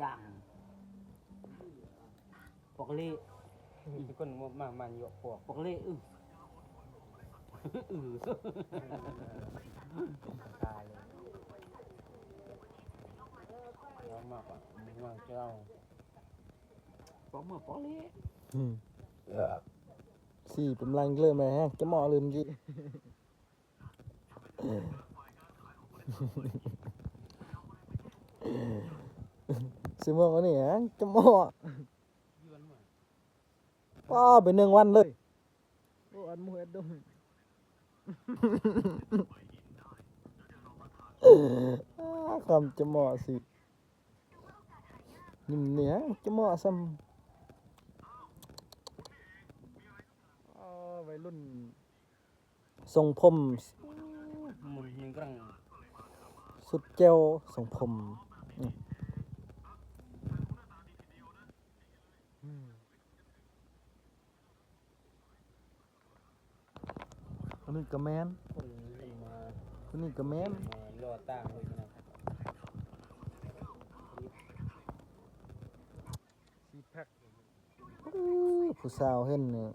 dạng bọc lê chỉ còn mà nhọ của bọc lê tàiเลยnó mà cho bọc mà bọc lê สี่กำลังเริ่มเลยฮะจะเหมาะเลยเมื่อกี้ซื้อเมืองวันนี้ฮะจะเหมาะป้าไป1 วันเลยโอ้อันมือดมคำจะเหมาะสินิ่มเนี่ยจะเหมาะซ้ำวัยรุ่นทรงผม mình rằng สุดเจ้าทรงผมอันนี้ก็แมน mà อันนี้ก็แมน lo tang rồi nè ผู้สาวเห็นเนี่ย